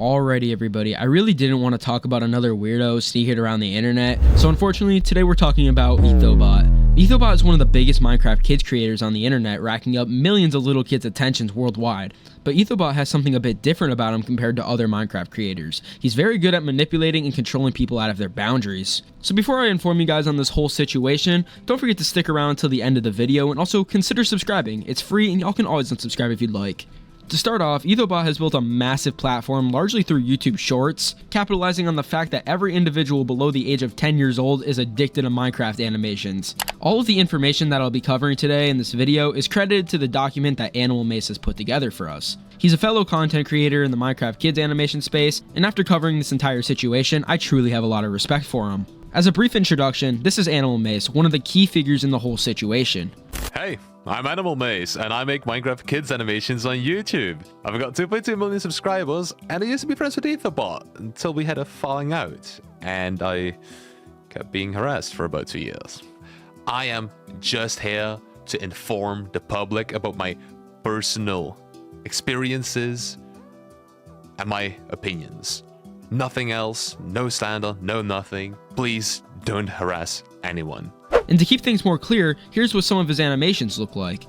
Alrighty everybody, I really didn't want to talk about another weirdo sneaking around the internet, so unfortunately today we're talking about Ethobot. Ethobot is one of the biggest Minecraft kids creators on the internet, racking up millions of little kids' attentions worldwide. But Ethobot has something a bit different about him compared to other Minecraft creators. He's very good at manipulating and controlling people out of their boundaries. So before I inform you guys on this whole situation, don't forget to stick around until the end of the video and also consider subscribing. It's free and y'all can always unsubscribe if you'd like. To start off, Ethobot has built a massive platform largely through YouTube Shorts, capitalizing on the fact that every individual below the age of 10 years old is addicted to Minecraft animations. All of the information that I'll be covering today in this video is credited to the document that Animal Mace has put together for us. He's a fellow content creator in the Minecraft kids animation space, and after covering this entire situation, I truly have a lot of respect for him. As a brief introduction, this is Animal Mace, one of the key figures in the whole situation. Hey, I'm Animal Mace, and I make Minecraft kids animations on YouTube. I've got 2.2 million subscribers, and I used to be friends with Ethobot until we had a falling out, and I kept being harassed for about 2 years. I am just here to inform the public about my personal experiences and my opinions. Nothing else, no slander, no nothing. Please don't harass anyone. And to keep things more clear, here's what some of his animations look like.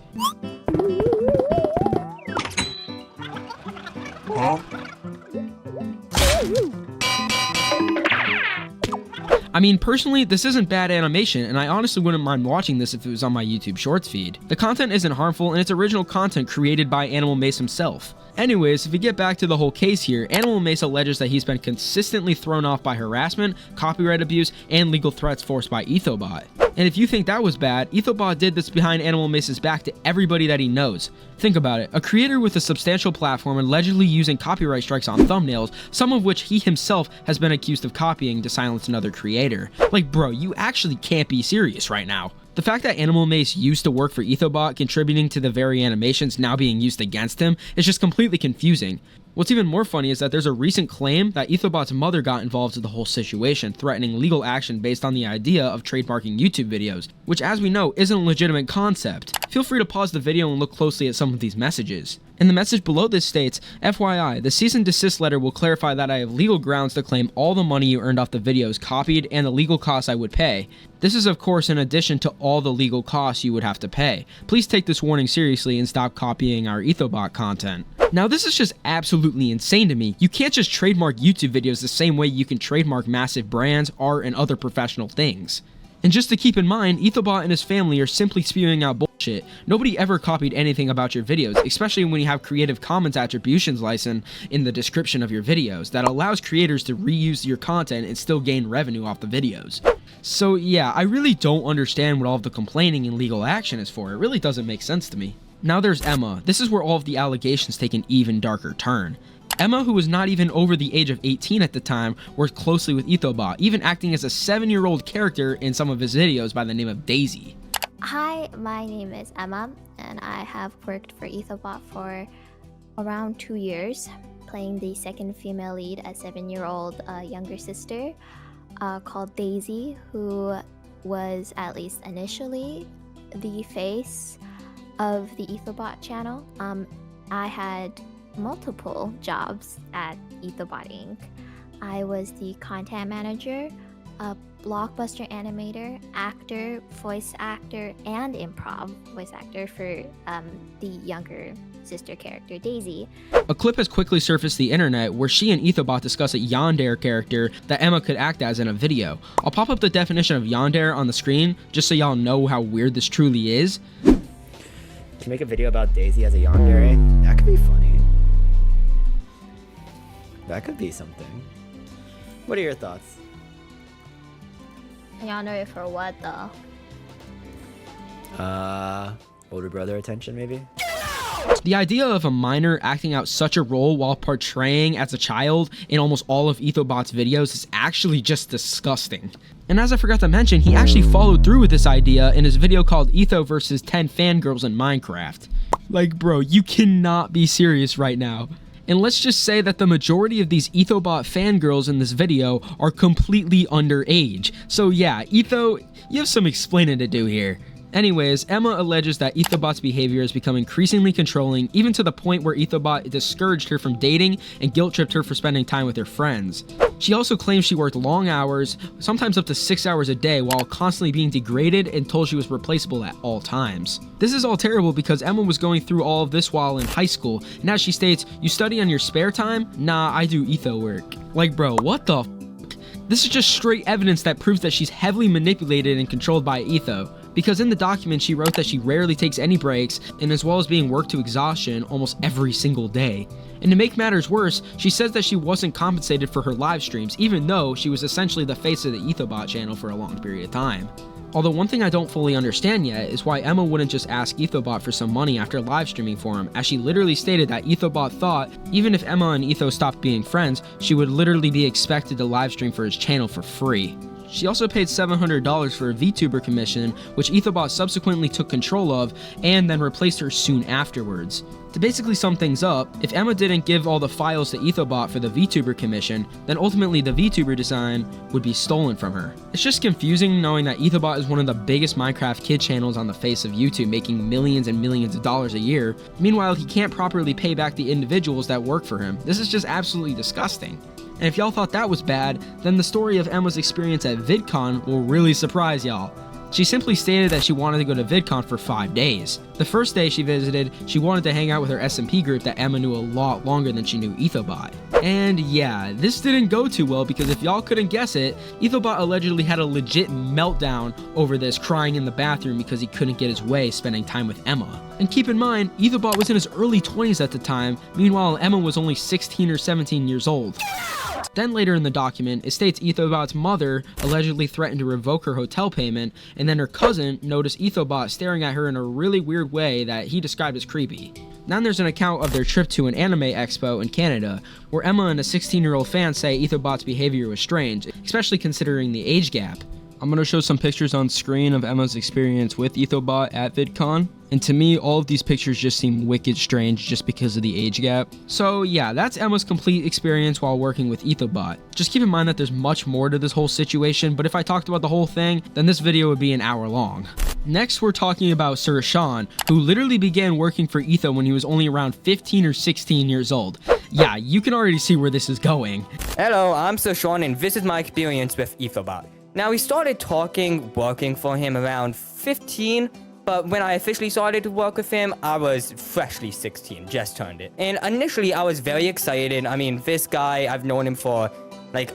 I mean, personally, this isn't bad animation, and I honestly wouldn't mind watching this if it was on my YouTube Shorts feed. The content isn't harmful, and it's original content created by Animal Mace himself. Anyways, if we get back to the whole case here, Animal Mace alleges that he's been consistently thrown off by harassment, copyright abuse, and legal threats forced by Ethobot. And if you think that was bad, Ethobot did this behind Animal Mace's back to everybody that he knows. Think about it, a creator with a substantial platform allegedly using copyright strikes on thumbnails, some of which he himself has been accused of copying to silence another creator. Like bro, you actually can't be serious right now. The fact that Animal Mace used to work for Ethobot, contributing to the very animations now being used against him, is just completely confusing. What's even more funny is that there's a recent claim that Ethobot's mother got involved in the whole situation, threatening legal action based on the idea of trademarking YouTube videos, which as we know isn't a legitimate concept. Feel free to pause the video and look closely at some of these messages. And the message below this states, FYI, the cease and desist letter will clarify that I have legal grounds to claim all the money you earned off the videos copied and the legal costs I would pay. This is of course in addition to all the legal costs you would have to pay. Please take this warning seriously and stop copying our Ethobot content. Now this is just absolutely insane to me. You can't just trademark YouTube videos the same way you can trademark massive brands, art, and other professional things. And just to keep in mind, Ethobot and his family are simply spewing out bullshit. Nobody ever copied anything about your videos, especially when you have Creative Commons attributions license in the description of your videos that allows creators to reuse your content and still gain revenue off the videos. So yeah, I really don't understand what all of the complaining and legal action is for. It really doesn't make sense to me. Now there's Emma. This is where all of the allegations take an even darker turn. Emma, who was not even over the age of 18 at the time, worked closely with Ethobot, even acting as a 7-year-old character in some of his videos by the name of Daisy. Hi, my name is Emma, and I have worked for Ethobot for around 2 years, playing the second female lead, a 7-year-old younger sister called Daisy, who was, at least initially, the face of the Ethobot channel. I had multiple jobs at Ethobot Inc. I was the content manager, a Blockbuster animator, actor, voice actor, and improv voice actor for the younger sister character, Daisy. A clip has quickly surfaced the internet where she and Ethobot discuss a yandere character that Emma could act as in a video. I'll pop up the definition of yandere on the screen just so y'all know how weird this truly is. To make a video about Daisy as a yandere, that could be funny. That could be something. What are your thoughts? Yandere for what though? Older brother attention maybe? The idea of a minor acting out such a role while portraying as a child in almost all of Ethobot's videos is actually just disgusting. And as I forgot to mention, he actually followed through with this idea in his video called Etho vs 10 Fangirls in Minecraft. Like bro, you cannot be serious right now. And let's just say that the majority of these Ethobot fangirls in this video are completely underage. So yeah, Etho, you have some explaining to do here. Anyways, Emma alleges that Ethobot's behavior has become increasingly controlling, even to the point where Ethobot discouraged her from dating and guilt-tripped her for spending time with her friends. She also claims she worked long hours, sometimes up to 6 hours a day, while constantly being degraded and told she was replaceable at all times. This is all terrible because Emma was going through all of this while in high school, and as she states, "You study on your spare time? Nah, I do etho work." Like, bro, what the f***? This is just straight evidence that proves that she's heavily manipulated and controlled by Etho. Because in the document she wrote that she rarely takes any breaks, and as well as being worked to exhaustion almost every single day. And to make matters worse, she says that she wasn't compensated for her live streams, even though she was essentially the face of the Ethobot channel for a long period of time. Although one thing I don't fully understand yet is why Emma wouldn't just ask Ethobot for some money after live streaming for him, as she literally stated that Ethobot thought even if Emma and Etho stopped being friends, she would literally be expected to live stream for his channel for free. She also paid $700 for a VTuber commission, which Ethobot subsequently took control of and then replaced her soon afterwards. To basically sum things up, if Emma didn't give all the files to Ethobot for the VTuber commission, then ultimately the VTuber design would be stolen from her. It's just confusing knowing that Ethobot is one of the biggest Minecraft kid channels on the face of YouTube, making millions and millions of dollars a year. Meanwhile, he can't properly pay back the individuals that work for him. This is just absolutely disgusting. And if y'all thought that was bad, then the story of Emma's experience at VidCon will really surprise y'all. She simply stated that she wanted to go to VidCon for 5 days. The first day she visited, she wanted to hang out with her SMP group that Emma knew a lot longer than she knew Ethobot. And yeah, this didn't go too well because if y'all couldn't guess it, Ethobot allegedly had a legit meltdown over this, crying in the bathroom because he couldn't get his way spending time with Emma. And keep in mind, Ethobot was in his early 20s at the time, meanwhile Emma was only 16 or 17 years old. Then later in the document, it states Ethobot's mother allegedly threatened to revoke her hotel payment, and then her cousin noticed Ethobot staring at her in a really weird way that he described as creepy. Then there's an account of their trip to an anime expo in Canada, where Emma and a 16-year-old fan say Ethobot's behavior was strange, especially considering the age gap. I'm going to show some pictures on screen of Emma's experience with Ethobot at VidCon. And to me, all of these pictures just seem wicked strange just because of the age gap. So yeah, that's Emma's complete experience while working with Ethobot. Just keep in mind that there's much more to this whole situation, but if I talked about the whole thing, then this video would be an hour long. Next, we're talking about Sir Shawn, who literally began working for Etho when he was only around 15 or 16 years old. Yeah, you can already see where this is going. Hello, I'm Sir Shawn, and this is my experience with Ethobot. Now, we started working for him around 15, but when I officially started to work with him, I was freshly 16, just turned it. And initially, I was very excited. I mean, this guy, I've known him for like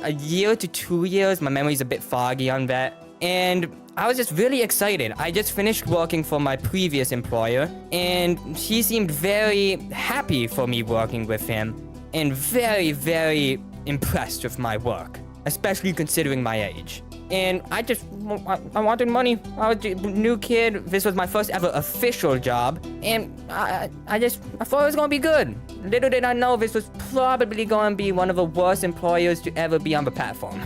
a year to 2 years. My memory's a bit foggy on that. And I was just really excited. I just finished working for my previous employer, and he seemed very happy for me working with him, and very, very impressed with my work, especially considering my age. And I wanted money. I was a new kid. This was my first ever official job, and I thought it was gonna be good. Little did I know this was probably gonna be one of the worst employers to ever be on the platform.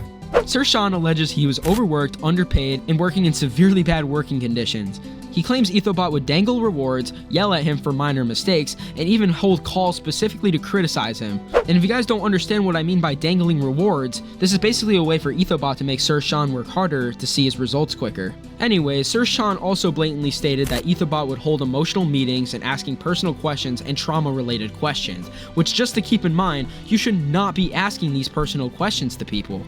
Sir Shawn alleges he was overworked, underpaid, and working in severely bad working conditions. He claims Ethobot would dangle rewards, yell at him for minor mistakes, and even hold calls specifically to criticize him. And if you guys don't understand what I mean by dangling rewards, this is basically a way for Ethobot to make Sir Shawn work harder to see his results quicker. Anyway, Sir Shawn also blatantly stated that Ethobot would hold emotional meetings and asking personal questions and trauma-related questions, which, just to keep in mind, you should not be asking these personal questions to people.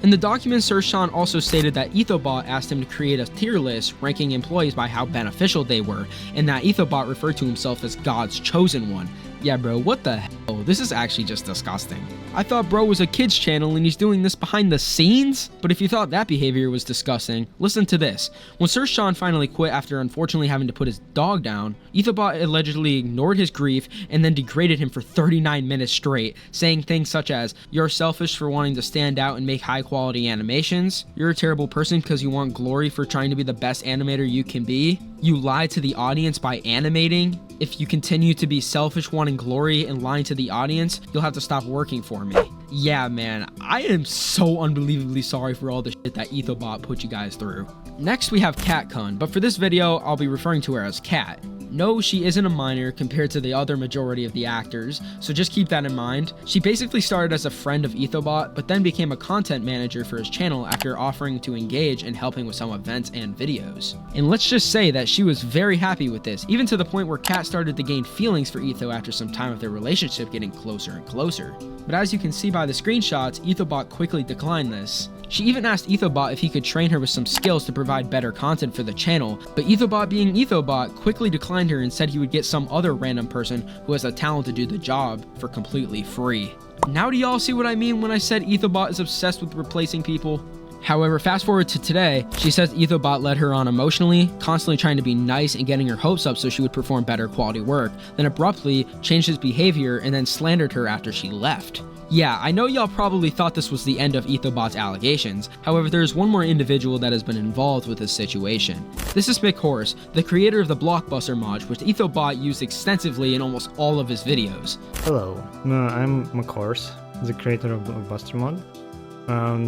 In the document, Sir Shawn also stated that Ethobot asked him to create a tier list ranking employees by how beneficial they were, and that Ethobot referred to himself as God's chosen one. Yeah, bro, what the hell? This is actually just disgusting. I thought bro was a kid's channel and he's doing this behind the scenes? But if you thought that behavior was disgusting, listen to this. When Sir Shawn finally quit after unfortunately having to put his dog down, Ethobot allegedly ignored his grief and then degraded him for 39 minutes straight, saying things such as, "You're selfish for wanting to stand out and make high quality animations. You're a terrible person because you want glory for trying to be the best animator you can be. You lie to the audience by animating. If you continue to be selfish, wanting glory, and lying to the audience, you'll have to stop working for me." Yeah, man, I am so unbelievably sorry for all the shit that Ethobot put you guys through. Next, we have CatCon, but for this video, I'll be referring to her as Cat. no, she isn't a minor compared to the other majority of the actors, so just keep that in mind. She basically started as a friend of Ethobot, but then became a content manager for his channel after offering to engage and helping with some events and videos. And let's just say that she was very happy with this, even to the point where Kat started to gain feelings for Etho after some time of their relationship getting closer and closer. But as you can see by the screenshots, Ethobot quickly declined this. She even asked Ethobot if he could train her with some skills to provide better content for the channel, but Ethobot, being Ethobot, quickly declined her and said he would get some other random person who has the talent to do the job for completely free. Now do y'all see what I mean when I said Ethobot is obsessed with replacing people? However, fast forward to today, she says Ethobot led her on emotionally, constantly trying to be nice and getting her hopes up so she would perform better quality work, then abruptly changed his behavior and then slandered her after she left. Yeah, I know y'all probably thought this was the end of Ethobot's allegations. However, there is one more individual that has been involved with this situation. This is McHorse, the creator of the Blockbuster mod, which Ethobot used extensively in almost all of his videos. Hello, I'm McHorse, the creator of Blockbuster mod.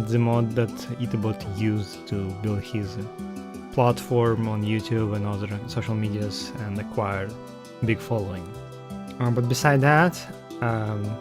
The mod that Ethobot used to build his platform on YouTube and other social medias and acquire big following. But beside that,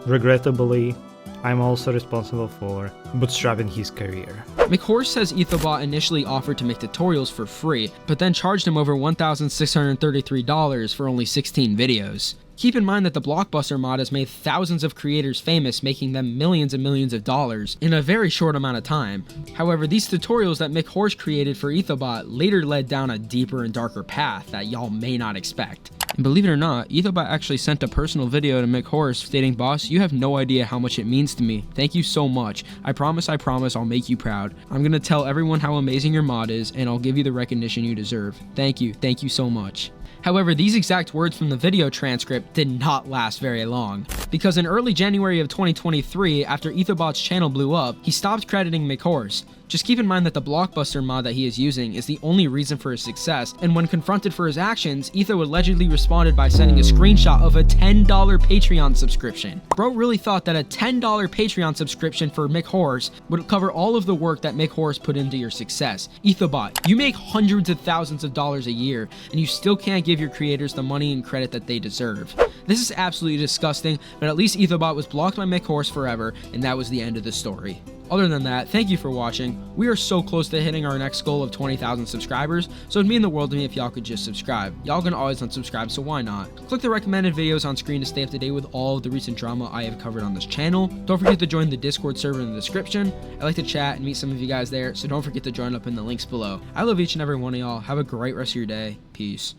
regrettably, I'm also responsible for bootstrapping his career. McHorse says Ethobot initially offered to make tutorials for free, but then charged him over $1,633 for only 16 videos. Keep in mind that the Blockbuster mod has made thousands of creators famous, making them millions and millions of dollars in a very short amount of time. However, these tutorials that McHorse created for Ethobot later led down a deeper and darker path that y'all may not expect. And believe it or not, Ethobot actually sent a personal video to McHorse stating, "Boss, you have no idea how much it means to me. Thank you so much. I promise I'll make you proud. I'm gonna tell everyone how amazing your mod is, and I'll give you the recognition you deserve. Thank you so much." However, these exact words from the video transcript did not last very long, because in early January of 2023, after Ethobot's channel blew up, he stopped crediting McHorse. Just keep in mind that the Blockbuster mod that he is using is the only reason for his success, and when confronted for his actions, Etho allegedly responded by sending a screenshot of a $10 Patreon subscription. Bro really thought that a $10 Patreon subscription for McHorse would cover all of the work that McHorse put into your success. Ethobot, you make hundreds of thousands of dollars a year, and you still can't give your creators the money and credit that they deserve. This is absolutely disgusting, but at least Ethobot was blocked by McHorse forever, and that was the end of the story. Other than that, thank you for watching. We are so close to hitting our next goal of 20,000 subscribers, so it'd mean the world to me if y'all could just subscribe. Y'all can always unsubscribe, so why not? Click the recommended videos on screen to stay up to date with all of the recent drama I have covered on this channel. Don't forget to join the Discord server in the description. I like to chat and meet some of you guys there, so don't forget to join up in the links below. I love each and every one of y'all. Have a great rest of your day. Peace.